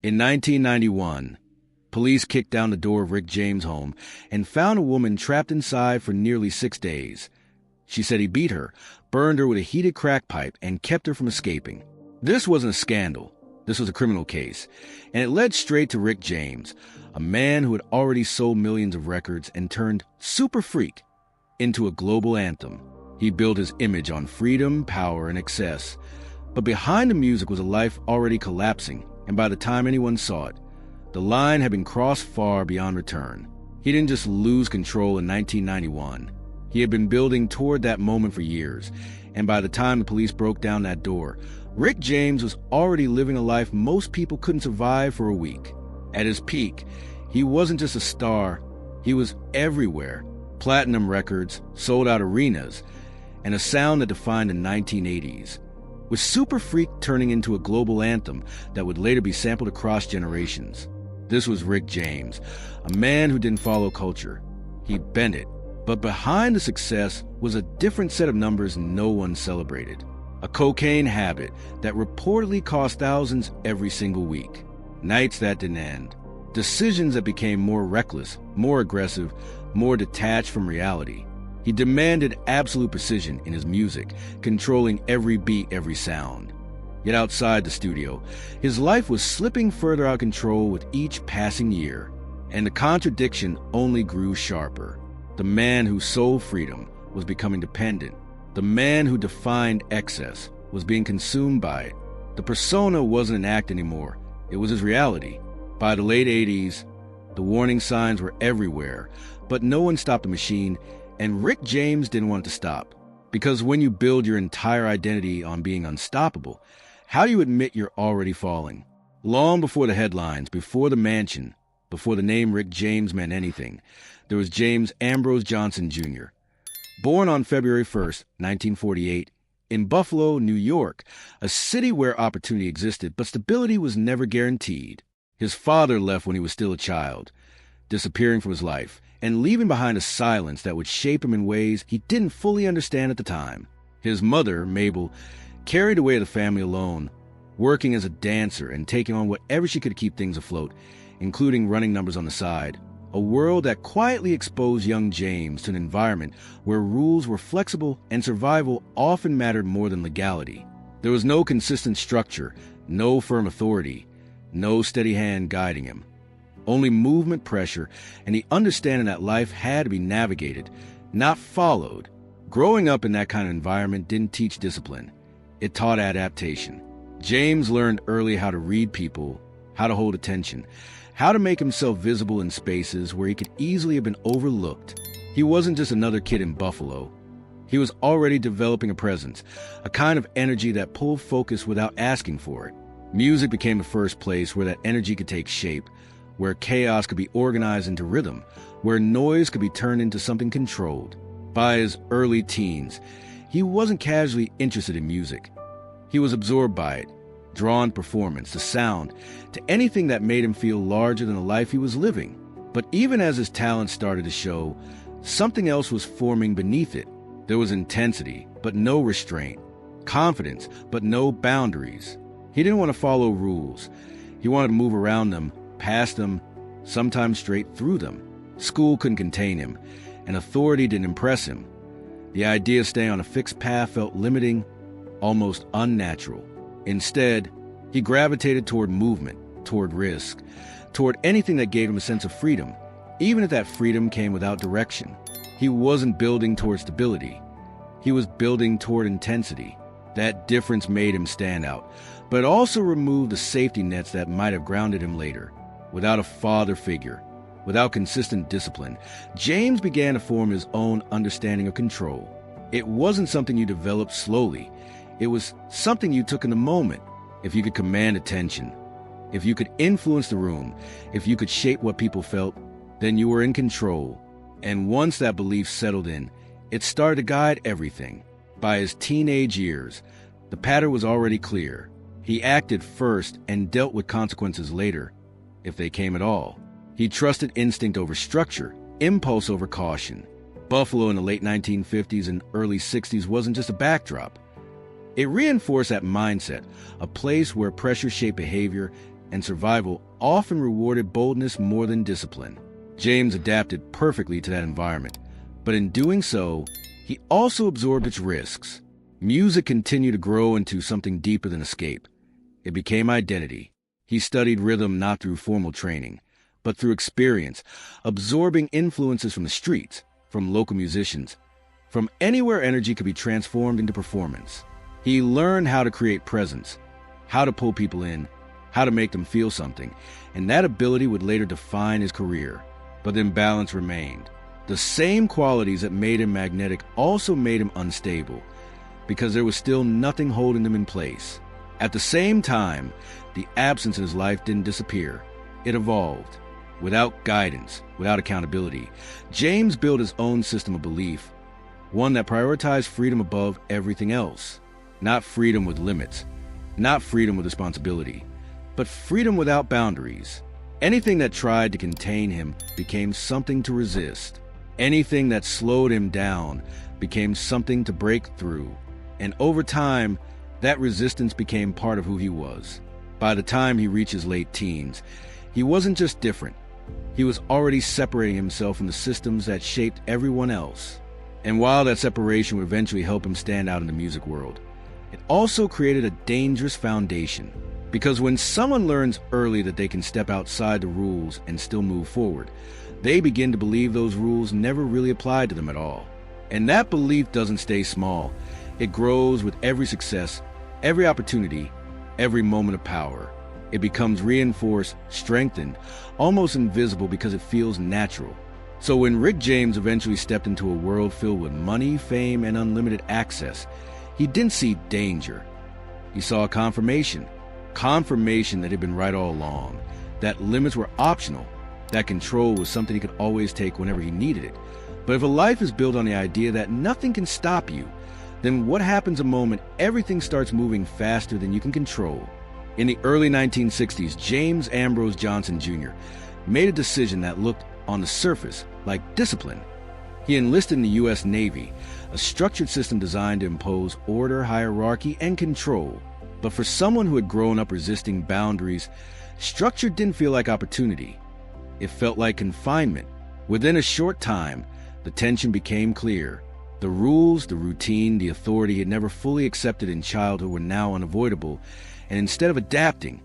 In 1991, police kicked down the door of Rick James' home and found a woman trapped inside for nearly 6 days. She said he beat her, burned her with a heated crack pipe, and kept her from escaping. This wasn't a scandal. This was a criminal case, and it led straight to Rick James, a man who had already sold millions of records and turned Super Freak into a global anthem. He built his image on freedom, power, and excess. But behind the music was a life already collapsing, and by the time anyone saw it, the line had been crossed far beyond return. He didn't just lose control in 1991. He had been building toward that moment for years, and by the time the police broke down that door, Rick James was already living a life most people couldn't survive for a week. At his peak, he wasn't just a star, he was everywhere. Platinum records, sold-out arenas, and a sound that defined the 1980s. With Super Freak turning into a global anthem that would later be sampled across generations. This was Rick James, a man who didn't follow culture. He bent it. But behind the success was a different set of numbers no one celebrated. A cocaine habit that reportedly cost thousands every single week. Nights that didn't end. Decisions that became more reckless, more aggressive, more detached from reality. He demanded absolute precision in his music, controlling every beat, every sound. Yet outside the studio, his life was slipping further out of control with each passing year. And the contradiction only grew sharper. The man who sold freedom was becoming dependent. The man who defined excess was being consumed by it. The persona wasn't an act anymore. It was his reality. By the late 80s, the warning signs were everywhere, but no one stopped the machine, and Rick James didn't want it to stop. Because when you build your entire identity on being unstoppable, how do you admit you're already falling? Long before the headlines, before the mansion, before the name Rick James meant anything, there was James Ambrose Johnson Jr. Born on February 1st, 1948, in Buffalo, New York, a city where opportunity existed, but stability was never guaranteed. His father left when he was still a child, disappearing from his life, and leaving behind a silence that would shape him in ways he didn't fully understand at the time. His mother, Mabel, carried away the family alone, working as a dancer and taking on whatever she could to keep things afloat, including running numbers on the side. A world that quietly exposed young James to an environment where rules were flexible and survival often mattered more than legality. There was no consistent structure, no firm authority, no steady hand guiding him. Only movement, pressure, and the understanding that life had to be navigated, not followed. Growing up in that kind of environment didn't teach discipline. It taught adaptation. James learned early how to read people, how to hold attention, how to make himself visible in spaces where he could easily have been overlooked. He wasn't just another kid in Buffalo. He was already developing a presence, a kind of energy that pulled focus without asking for it. Music became the first place where that energy could take shape, where chaos could be organized into rhythm, where noise could be turned into something controlled. By his early teens, he wasn't casually interested in music. He was absorbed by it, drawn to performance, to sound, to anything that made him feel larger than the life he was living. But even as his talent started to show, something else was forming beneath it. There was intensity, but no restraint. Confidence, but no boundaries. He didn't want to follow rules. He wanted to move around them, past them, sometimes straight through them. School couldn't contain him, and authority didn't impress him. The idea of staying on a fixed path felt limiting, almost unnatural. Instead, he gravitated toward movement, toward risk, toward anything that gave him a sense of freedom, even if that freedom came without direction. He wasn't building toward stability. He was building toward intensity. That difference made him stand out, but also removed the safety nets that might have grounded him later. Without a father figure, without consistent discipline, James began to form his own understanding of control. It wasn't something you developed slowly. It was something you took in the moment. If you could command attention, if you could influence the room, if you could shape what people felt, then you were in control. And once that belief settled in, it started to guide everything. By his teenage years, the pattern was already clear. He acted first and dealt with consequences later, if they came at all. He trusted instinct over structure, impulse over caution. Buffalo in the late 1950s and early 60s wasn't just a backdrop. It reinforced that mindset, a place where pressure shaped behavior and survival often rewarded boldness more than discipline. James adapted perfectly to that environment, but in doing so, he also absorbed its risks. Music continued to grow into something deeper than escape. It became identity. He studied rhythm not through formal training, but through experience, absorbing influences from the streets, from local musicians, from anywhere energy could be transformed into performance. He learned how to create presence, how to pull people in, how to make them feel something, and that ability would later define his career. But then balance remained. The same qualities that made him magnetic also made him unstable, because there was still nothing holding them in place. At the same time, the absence in his life didn't disappear. It evolved. Without guidance, without accountability, James built his own system of belief, one that prioritized freedom above everything else. Not freedom with limits, not freedom with responsibility, but freedom without boundaries. Anything that tried to contain him became something to resist. Anything that slowed him down became something to break through. And over time, that resistance became part of who he was. By the time he reached his late teens, he wasn't just different. He was already separating himself from the systems that shaped everyone else. And while that separation would eventually help him stand out in the music world, it also created a dangerous foundation. Because when someone learns early that they can step outside the rules and still move forward, they begin to believe those rules never really applied to them at all. And that belief doesn't stay small. It grows with every success, every opportunity, every moment of power. It becomes reinforced, strengthened, almost invisible because it feels natural. So when Rick James eventually stepped into a world filled with money, fame, and unlimited access, he didn't see danger. He saw confirmation that he'd been right all along, that limits were optional, that control was something he could always take whenever he needed it. But if a life is built on the idea that nothing can stop you, then what happens the moment everything starts moving faster than you can control? In the early 1960s, James Ambrose Johnson Jr. made a decision that looked, on the surface, like discipline. He enlisted in the U.S. Navy, a structured system designed to impose order, hierarchy, and control. But for someone who had grown up resisting boundaries, structure didn't feel like opportunity. It felt like confinement. Within a short time, the tension became clear. The rules, the routine, the authority he had never fully accepted in childhood were now unavoidable, and instead of adapting,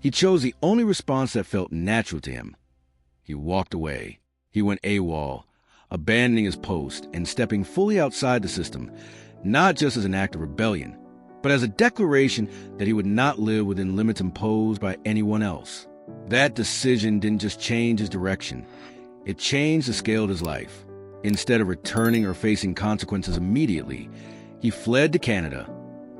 he chose the only response that felt natural to him. He walked away. He went AWOL, abandoning his post and stepping fully outside the system, not just as an act of rebellion, but as a declaration that he would not live within limits imposed by anyone else. That decision didn't just change his direction, it changed the scale of his life. Instead of returning or facing consequences immediately, he fled to Canada,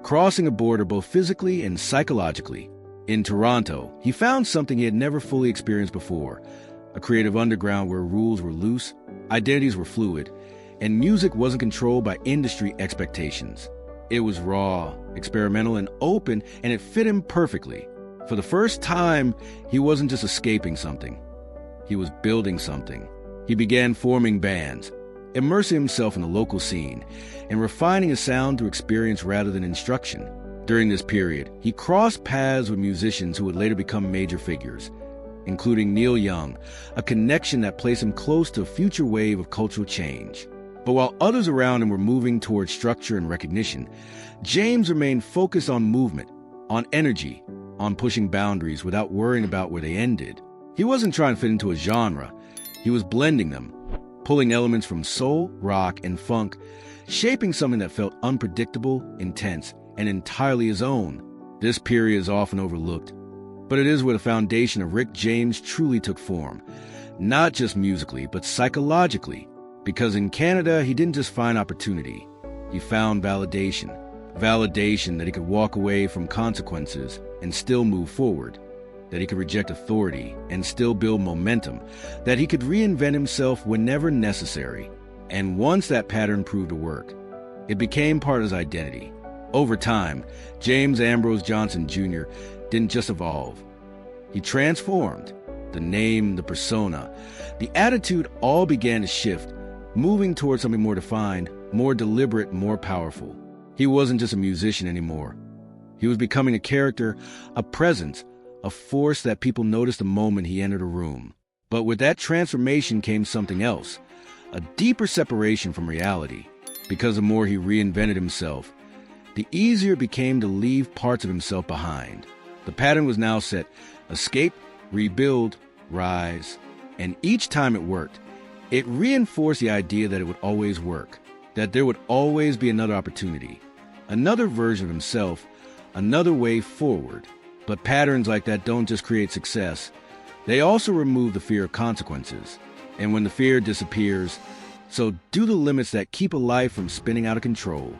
crossing a border both physically and psychologically. In Toronto, he found something he had never fully experienced before, a creative underground where rules were loose, identities were fluid, and music wasn't controlled by industry expectations. It was raw, experimental, and open, and it fit him perfectly. For the first time, he wasn't just escaping something. He was building something. He began forming bands, immersing himself in the local scene, and refining his sound through experience rather than instruction. During this period, he crossed paths with musicians who would later become major figures, including Neil Young, a connection that placed him close to a future wave of cultural change. But while others around him were moving towards structure and recognition, James remained focused on movement, on energy, on pushing boundaries without worrying about where they ended. He wasn't trying to fit into a genre. He was blending them, pulling elements from soul, rock, and funk, shaping something that felt unpredictable, intense, and entirely his own. This period is often overlooked, but it is where the foundation of Rick James truly took form, not just musically, but psychologically. Because in Canada, he didn't just find opportunity, he found validation. Validation that he could walk away from consequences and still move forward, that he could reject authority and still build momentum, that he could reinvent himself whenever necessary. And once that pattern proved to work, it became part of his identity. Over time, James Ambrose Johnson Jr. didn't just evolve. He transformed. The name, the persona, the attitude all began to shift, moving towards something more defined, more deliberate, more powerful. He wasn't just a musician anymore. He was becoming a character, a presence, a force that people noticed the moment he entered a room. But with that transformation came something else, a deeper separation from reality. Because the more he reinvented himself, the easier it became to leave parts of himself behind. The pattern was now set: escape, rebuild, rise. And each time it worked, it reinforced the idea that it would always work, that there would always be another opportunity, another version of himself, another way forward. But patterns like that don't just create success, they also remove the fear of consequences. And when the fear disappears, so do the limits that keep a life from spinning out of control.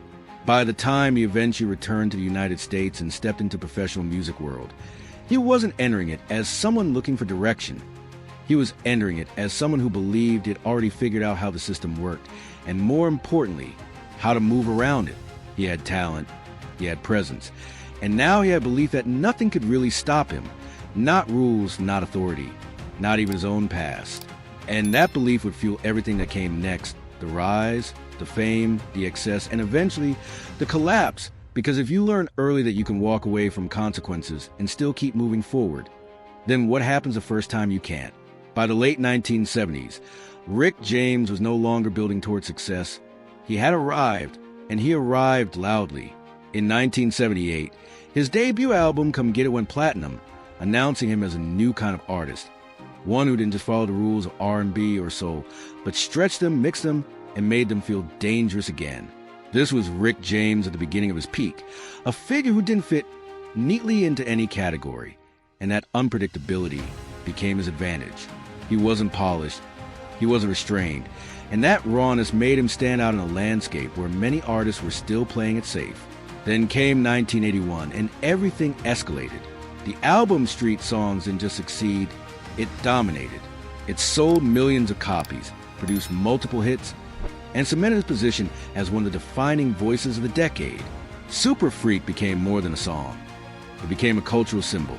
By the time he eventually returned to the United States and stepped into the professional music world, he wasn't entering it as someone looking for direction. He was entering it as someone who believed he'd already figured out how the system worked, and more importantly, how to move around it. He had talent, he had presence, and now he had belief that nothing could really stop him. Not rules, not authority, not even his own past. And that belief would fuel everything that came next: the rise, the fame, the excess, and eventually the collapse. Because if you learn early that you can walk away from consequences and still keep moving forward, then what happens the first time you can't? By the late 1970s, Rick James was no longer building toward success. He had arrived, and he arrived loudly. In 1978, his debut album Come Get It went platinum, announcing him as a new kind of artist. One who didn't just follow the rules of R&B or soul, but stretched them, mixed them, and made them feel dangerous again. This was Rick James at the beginning of his peak, a figure who didn't fit neatly into any category, and that unpredictability became his advantage. He wasn't polished, he wasn't restrained, and that rawness made him stand out in a landscape where many artists were still playing it safe. Then came 1981, and everything escalated. The album Street Songs didn't just succeed, it dominated. It sold millions of copies, produced multiple hits, and cemented his position as one of the defining voices of the decade. Super Freak became more than a song. It became a cultural symbol,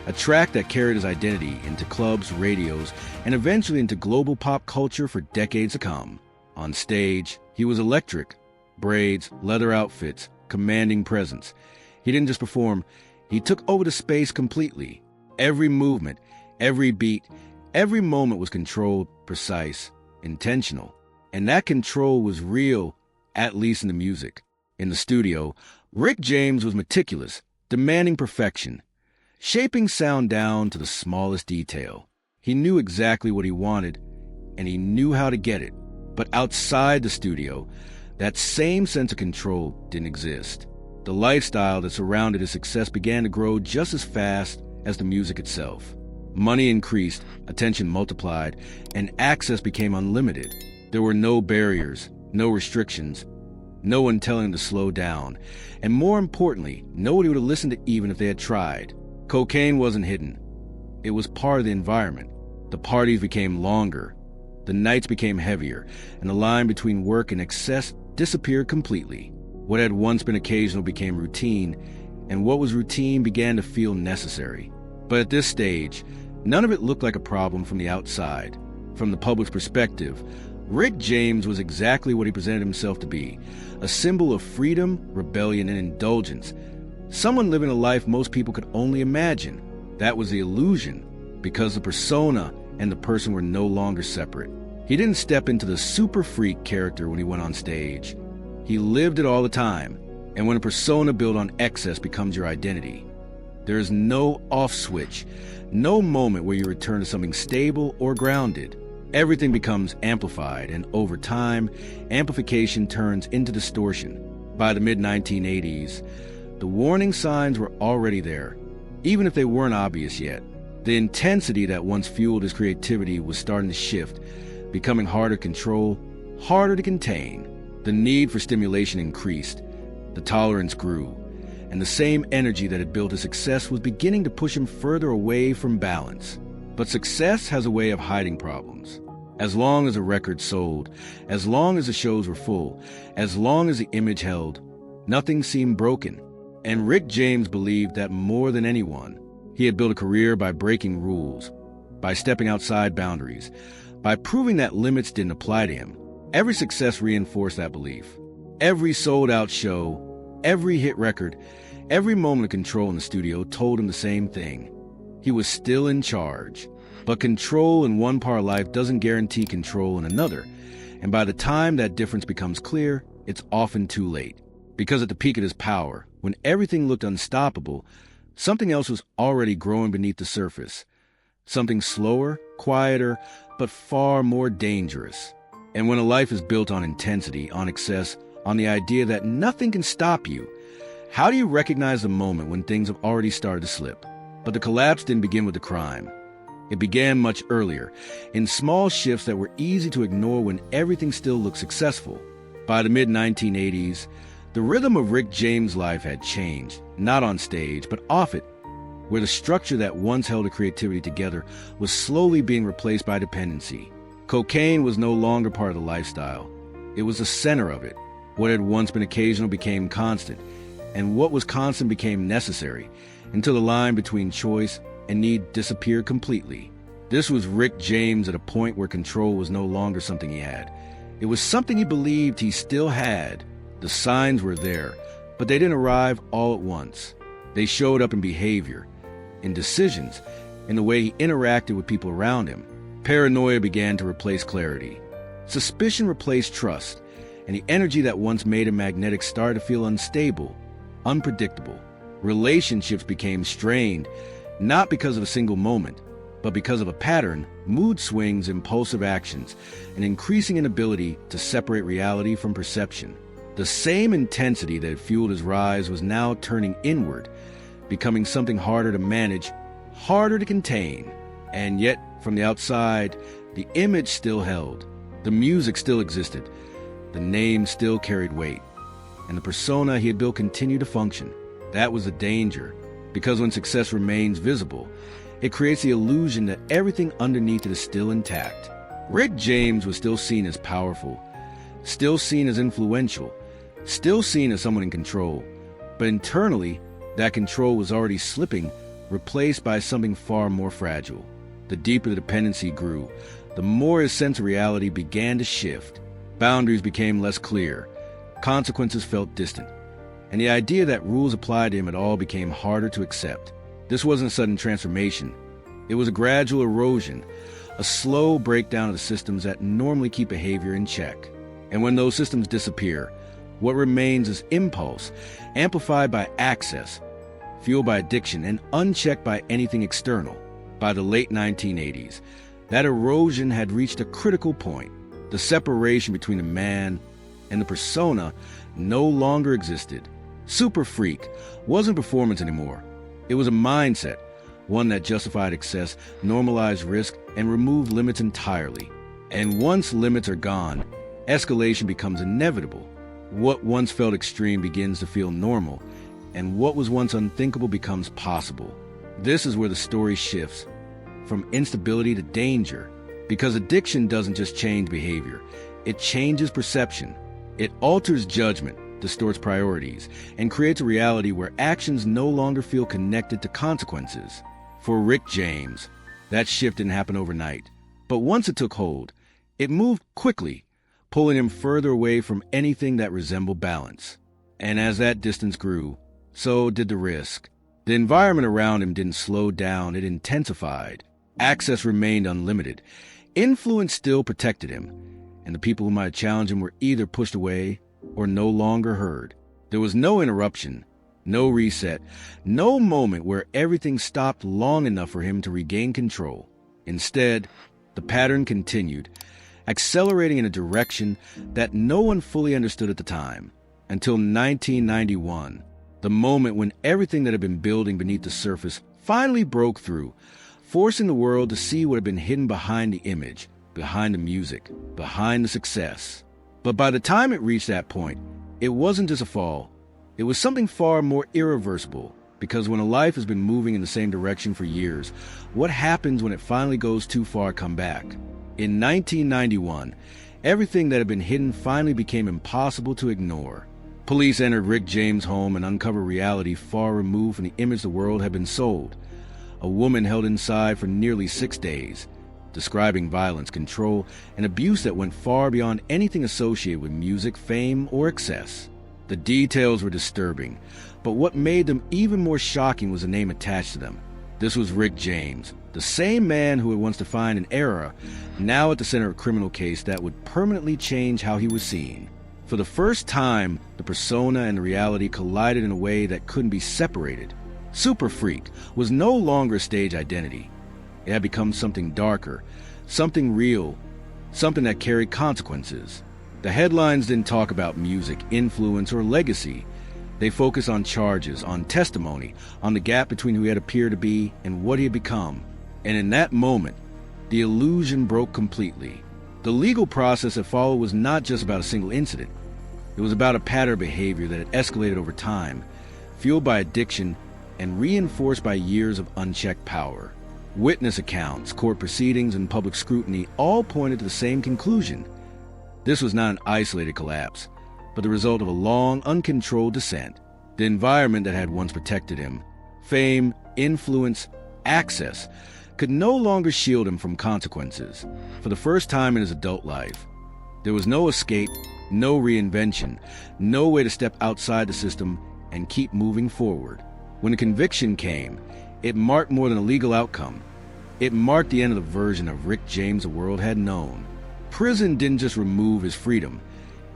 a track that carried his identity into clubs, radios, and eventually into global pop culture for decades to come. On stage, he was electric. Braids, leather outfits, commanding presence. He didn't just perform, he took over the space completely. Every movement, every beat, every moment was controlled, precise, intentional. And that control was real, at least in the music. In the studio, Rick James was meticulous, demanding perfection, shaping sound down to the smallest detail. He knew exactly what he wanted, and he knew how to get it. But outside the studio, that same sense of control didn't exist. The lifestyle that surrounded his success began to grow just as fast as the music itself. Money increased, attention multiplied, and access became unlimited. There were no barriers, no restrictions, no one telling him to slow down, and more importantly, nobody would have listened to even if they had tried. Cocaine wasn't hidden. It was part of the environment. The parties became longer, the nights became heavier, and the line between work and excess disappeared completely. What had once been occasional became routine, and what was routine began to feel necessary. But at this stage, none of it looked like a problem from the outside. From the public's perspective, Rick James was exactly what he presented himself to be, a symbol of freedom, rebellion, and indulgence. Someone living a life most people could only imagine. That was the illusion, because the persona and the person were no longer separate. He didn't step into the super freak character when he went on stage. He lived it all the time, and when a persona built on excess becomes your identity, there is no off switch, no moment where you return to something stable or grounded. Everything becomes amplified, and over time, amplification turns into distortion. By the mid-1980s, the warning signs were already there, even if they weren't obvious yet. The intensity that once fueled his creativity was starting to shift, becoming harder to control, harder to contain. The need for stimulation increased, the tolerance grew, and the same energy that had built his success was beginning to push him further away from balance. But success has a way of hiding problems. As long as a record sold, as long as the shows were full, as long as the image held, nothing seemed broken. And Rick James believed that more than anyone, he had built a career by breaking rules, by stepping outside boundaries, by proving that limits didn't apply to him. Every success reinforced that belief. Every sold-out show, every hit record, every moment of control in the studio told him the same thing. He was still in charge. But control in one part of life doesn't guarantee control in another. And by the time that difference becomes clear, it's often too late. Because at the peak of his power, when everything looked unstoppable, something else was already growing beneath the surface. Something slower, quieter, but far more dangerous. And when a life is built on intensity, on excess, on the idea that nothing can stop you, how do you recognize the moment when things have already started to slip? But the collapse didn't begin with the crime. It began much earlier, in small shifts that were easy to ignore when everything still looked successful. By the mid-1980s, the rhythm of Rick James' life had changed, not on stage, but off it, where the structure that once held a creativity together was slowly being replaced by dependency. Cocaine was no longer part of the lifestyle. It was the center of it. What had once been occasional became constant, and what was constant became necessary, until the line between choice and need disappeared completely. This was Rick James at a point where control was no longer something he had. It was something he believed he still had. The signs were there, but they didn't arrive all at once. They showed up in behavior, in decisions, in the way he interacted with people around him. Paranoia began to replace clarity. Suspicion replaced trust, and the energy that once made him magnetic started to feel unstable, unpredictable. Relationships became strained, not because of a single moment, but because of a pattern, mood swings, impulsive actions, an increasing inability to separate reality from perception. The same intensity that had fueled his rise was now turning inward, becoming something harder to manage, harder to contain. And yet, from the outside, the image still held. The music still existed. The name still carried weight. And the persona he had built continued to function. That was the danger. Because when success remains visible, it creates the illusion that everything underneath it is still intact. Rick James was still seen as powerful, still seen as influential, still seen as someone in control. But internally, that control was already slipping, replaced by something far more fragile. The deeper the dependency grew, the more his sense of reality began to shift. Boundaries became less clear. Consequences felt distant. And the idea that rules applied to him at all became harder to accept. This wasn't a sudden transformation. It was a gradual erosion, a slow breakdown of the systems that normally keep behavior in check. And when those systems disappear, what remains is impulse, amplified by access, fueled by addiction, and unchecked by anything external. By the late 1980s, that erosion had reached a critical point. The separation between the man and the persona no longer existed. Super Freak wasn't performance anymore. It was a mindset, one that justified excess, normalized risk, and removed limits entirely. And once limits are gone, escalation becomes inevitable. What once felt extreme begins to feel normal, and what was once unthinkable becomes possible. This is where the story shifts from instability to danger, because addiction doesn't just change behavior, it changes perception. It alters judgment, distorts priorities, and creates a reality where actions no longer feel connected to consequences. For Rick James, that shift didn't happen overnight, but once it took hold, it moved quickly, pulling him further away from anything that resembled balance. And as that distance grew, so did the risk. The environment around him didn't slow down, it intensified. Access remained unlimited. Influence still protected him, and the people who might challenge him were either pushed away or no longer heard. There was no interruption, no reset, no moment where everything stopped long enough for him to regain control. Instead, the pattern continued, accelerating in a direction that no one fully understood at the time, until 1991, the moment when everything that had been building beneath the surface finally broke through, forcing the world to see what had been hidden behind the image, behind the music, behind the success. But by the time it reached that point, it wasn't just a fall. It was something far more irreversible, because when a life has been moving in the same direction for years, what happens when it finally goes too far to come back? In 1991, everything that had been hidden finally became impossible to ignore. Police entered Rick James' home and uncovered reality far removed from the image the world had been sold. A woman held inside for nearly 6 days, describing violence, control, and abuse that went far beyond anything associated with music, fame, or excess. The details were disturbing, but what made them even more shocking was the name attached to them. This was Rick James, the same man who had once defined an era, now at the center of a criminal case that would permanently change how he was seen. For the first time, the persona and the reality collided in a way that couldn't be separated. Super Freak was no longer a stage identity. It had become something darker, something real, something that carried consequences. The headlines didn't talk about music, influence, or legacy. They focused on charges, on testimony, on the gap between who he had appeared to be and what he had become. And in that moment, the illusion broke completely. The legal process that followed was not just about a single incident. It was about a pattern of behavior that had escalated over time, fueled by addiction and reinforced by years of unchecked power. Witness accounts, court proceedings, and public scrutiny all pointed to the same conclusion. This was not an isolated collapse, but the result of a long, uncontrolled descent. The environment that had once protected him, fame, influence, access, could no longer shield him from consequences. For the first time in his adult life, there was no escape, no reinvention, no way to step outside the system and keep moving forward. When the conviction came, it marked more than a legal outcome. It marked the end of the version of Rick James the world had known. Prison didn't just remove his freedom.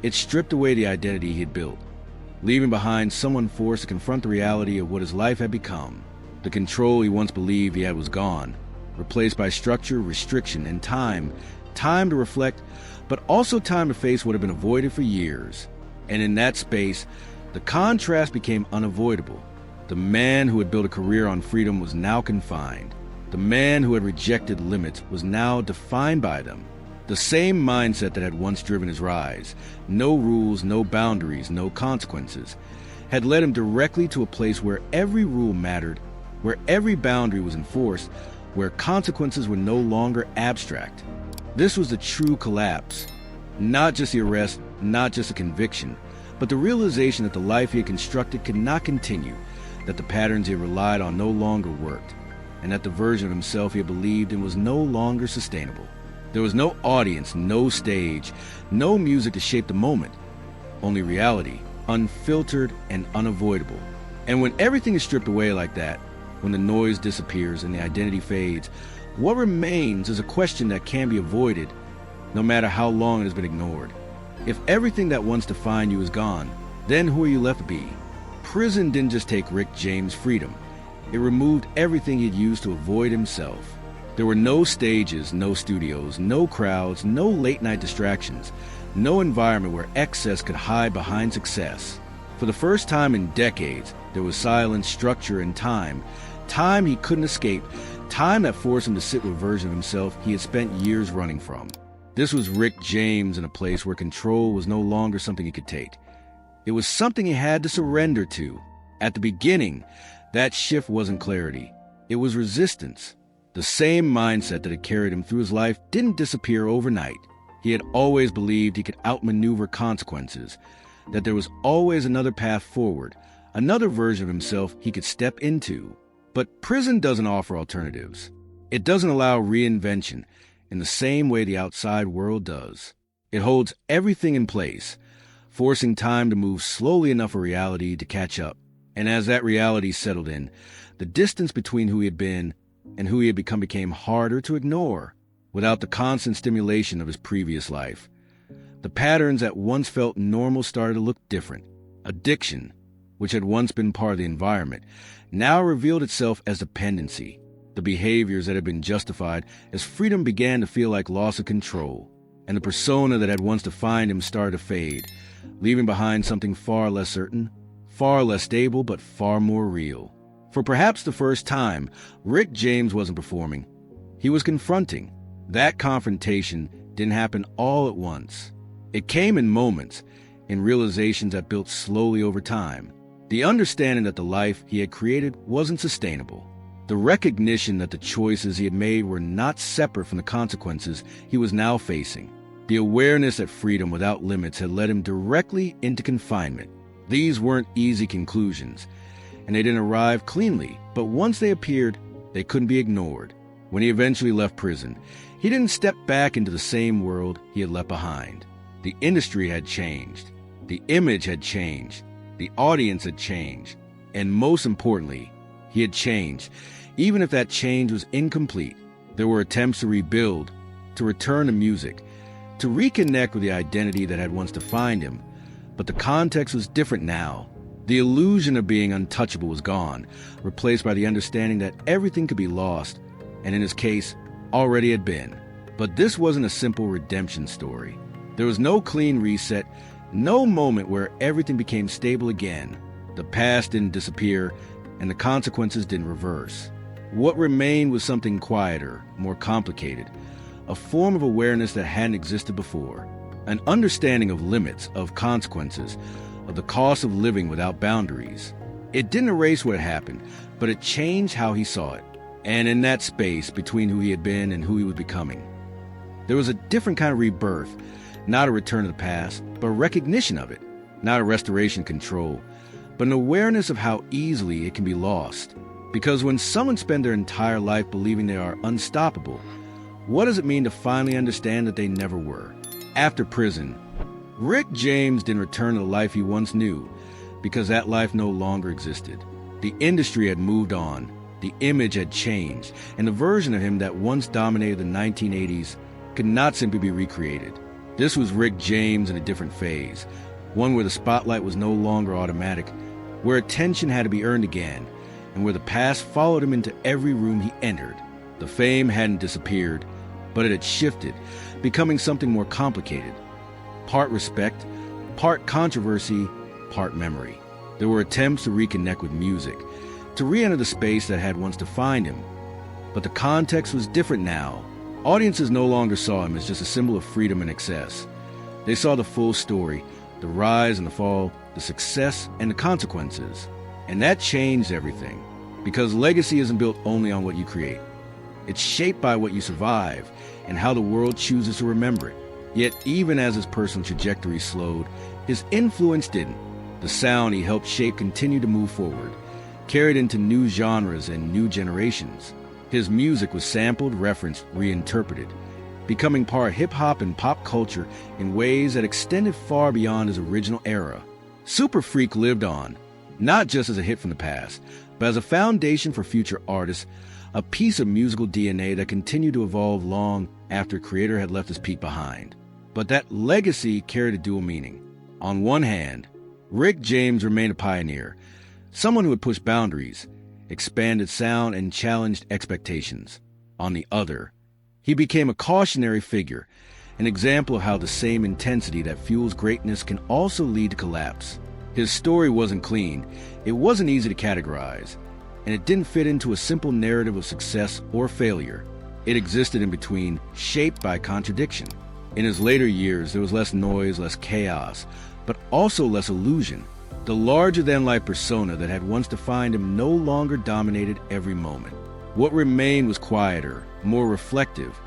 It stripped away the identity he had built, leaving behind someone forced to confront the reality of what his life had become. The control he once believed he had was gone, replaced by structure, restriction, and time. Time to reflect, but also time to face what had been avoided for years. And in that space, the contrast became unavoidable. The man who had built a career on freedom was now confined. The man who had rejected limits was now defined by them. The same mindset that had once driven his rise, no rules, no boundaries, no consequences, had led him directly to a place where every rule mattered, where every boundary was enforced, where consequences were no longer abstract. This was the true collapse. Not just the arrest, not just a conviction, but the realization that the life he had constructed could not continue, that the patterns he had relied on no longer worked, and that the version of himself he had believed in was no longer sustainable. There was no audience, no stage, no music to shape the moment, only reality, unfiltered and unavoidable. And when everything is stripped away like that, when the noise disappears and the identity fades, what remains is a question that can be avoided, no matter how long it has been ignored. If everything that once defined you is gone, then who are you left to be? Prison didn't just take Rick James' freedom. It removed everything he'd used to avoid himself. There were no stages, no studios, no crowds, no late-night distractions, no environment where excess could hide behind success. For the first time in decades, there was silence, structure, and time. Time he couldn't escape, time that forced him to sit with a version of himself he had spent years running from. This was Rick James in a place where control was no longer something he could take. It was something he had to surrender to. At the beginning, that shift wasn't clarity. It was resistance. The same mindset that had carried him through his life didn't disappear overnight. He had always believed he could outmaneuver consequences, that there was always another path forward, another version of himself he could step into. But prison doesn't offer alternatives. It doesn't allow reinvention in the same way the outside world does. It holds everything in place, forcing time to move slowly enough for reality to catch up. And as that reality settled in, the distance between who he had been and who he had become became harder to ignore without the constant stimulation of his previous life. The patterns that once felt normal started to look different. Addiction, which had once been part of the environment, now revealed itself as dependency. The behaviors that had been justified as freedom began to feel like loss of control, and the persona that had once defined him started to fade, leaving behind something far less certain, far less stable, but far more real. For perhaps the first time, Rick James wasn't performing. He was confronting. That confrontation didn't happen all at once. It came in moments, in realizations that built slowly over time. The understanding that the life he had created wasn't sustainable. The recognition that the choices he had made were not separate from the consequences he was now facing. The awareness that freedom without limits had led him directly into confinement. These weren't easy conclusions, and they didn't arrive cleanly, but once they appeared, they couldn't be ignored. When he eventually left prison, he didn't step back into the same world he had left behind. The industry had changed. The image had changed. The audience had changed. And most importantly, he had changed. Even if that change was incomplete, there were attempts to rebuild, to return to music, to reconnect with the identity that had once defined him. But the context was different now. The illusion of being untouchable was gone, replaced by the understanding that everything could be lost, and in his case, already had been. But this wasn't a simple redemption story. There was no clean reset, no moment where everything became stable again. The past didn't disappear, and the consequences didn't reverse. What remained was something quieter, more complicated, a form of awareness that hadn't existed before, an understanding of limits, of consequences, of the cost of living without boundaries. It didn't erase what had happened, but it changed how he saw it. And in that space between who he had been and who he was becoming, there was a different kind of rebirth, not a return to the past, but a recognition of it, not a restoration control, but an awareness of how easily it can be lost. Because when someone spends their entire life believing they are unstoppable, what does it mean to finally understand that they never were? After prison, Rick James didn't return to the life he once knew, because that life no longer existed. The industry had moved on, the image had changed, and the version of him that once dominated the 1980s could not simply be recreated. This was Rick James in a different phase, one where the spotlight was no longer automatic, where attention had to be earned again, and where the past followed him into every room he entered. The fame hadn't disappeared, but it had shifted, becoming something more complicated. Part respect, part controversy, part memory. There were attempts to reconnect with music, to re-enter the space that had once defined him. But the context was different now. Audiences no longer saw him as just a symbol of freedom and excess. They saw the full story, the rise and the fall, the success and the consequences. And that changed everything, because legacy isn't built only on what you create. It's shaped by what you survive and how the world chooses to remember it. Yet even as his personal trajectory slowed, his influence didn't. The sound he helped shape continued to move forward, carried into new genres and new generations. His music was sampled, referenced, reinterpreted, becoming part hip-hop and pop culture in ways that extended far beyond his original era. Super Freak lived on, not just as a hit from the past, but as a foundation for future artists, a piece of musical DNA that continued to evolve long after creator had left his peak behind. But that legacy carried a dual meaning. On one hand, Rick James remained a pioneer, someone who had pushed boundaries, expanded sound, and challenged expectations. On the other, he became a cautionary figure, an example of how the same intensity that fuels greatness can also lead to collapse. His story wasn't clean, it wasn't easy to categorize, and it didn't fit into a simple narrative of success or failure. It existed in between, shaped by contradiction. In his later years, there was less noise, less chaos, but also less illusion. The larger-than-life persona that had once defined him no longer dominated every moment. What remained was quieter, more reflective,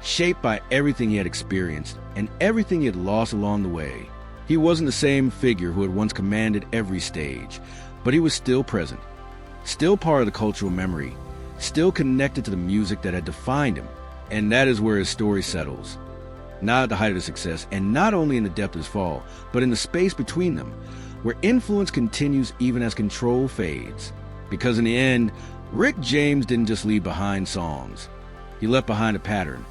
shaped by everything he had experienced and everything he had lost along the way. He wasn't the same figure who had once commanded every stage, but he was still present, still part of the cultural memory, still connected to the music that had defined him. And that is where his story settles. Not at the height of his success, and not only in the depth of his fall, but in the space between them, where influence continues even as control fades. Because in the end, Rick James didn't just leave behind songs. He left behind a pattern,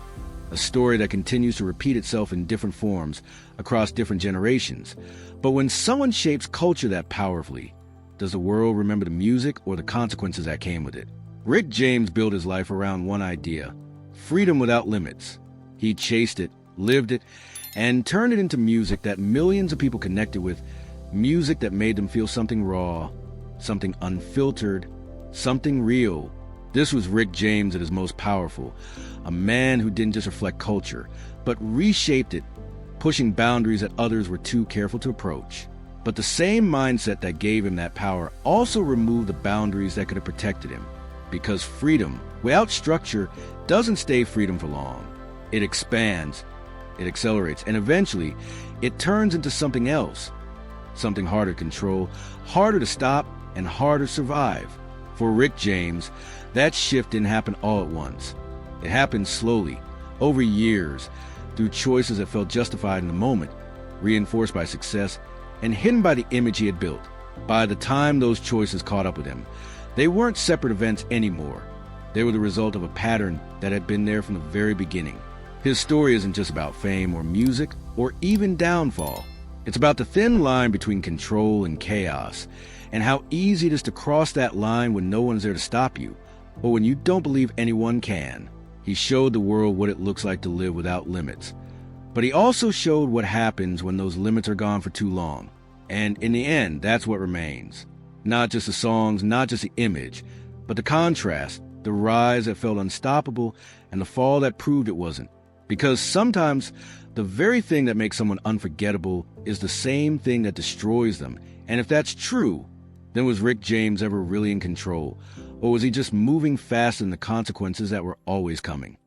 a story that continues to repeat itself in different forms across different generations. But when someone shapes culture that powerfully, does the world remember the music or the consequences that came with it? Rick James built his life around one idea: freedom without limits. He chased it, lived it, and turned it into music that millions of people connected with, music that made them feel something raw, something unfiltered, something real. This was Rick James at his most powerful, a man who didn't just reflect culture, but reshaped it, pushing boundaries that others were too careful to approach. But the same mindset that gave him that power also removed the boundaries that could have protected him. Because freedom, without structure, doesn't stay freedom for long. It expands, it accelerates, and eventually it turns into something else. Something harder to control, harder to stop, and harder to survive. For Rick James, that shift didn't happen all at once. It happened slowly, over years, through choices that felt justified in the moment, reinforced by success, and hidden by the image he had built. By the time those choices caught up with him, they weren't separate events anymore. They were the result of a pattern that had been there from the very beginning. His story isn't just about fame or music or even downfall. It's about the thin line between control and chaos, and how easy it is to cross that line when no one's there to stop you, or when you don't believe anyone can. He showed the world what it looks like to live without limits. But he also showed what happens when those limits are gone for too long. And in the end, that's what remains. Not just the songs, not just the image, but the contrast, the rise that felt unstoppable, and the fall that proved it wasn't. Because sometimes the very thing that makes someone unforgettable is the same thing that destroys them. And if that's true, then was Rick James ever really in control? Or was he just moving faster than the consequences that were always coming?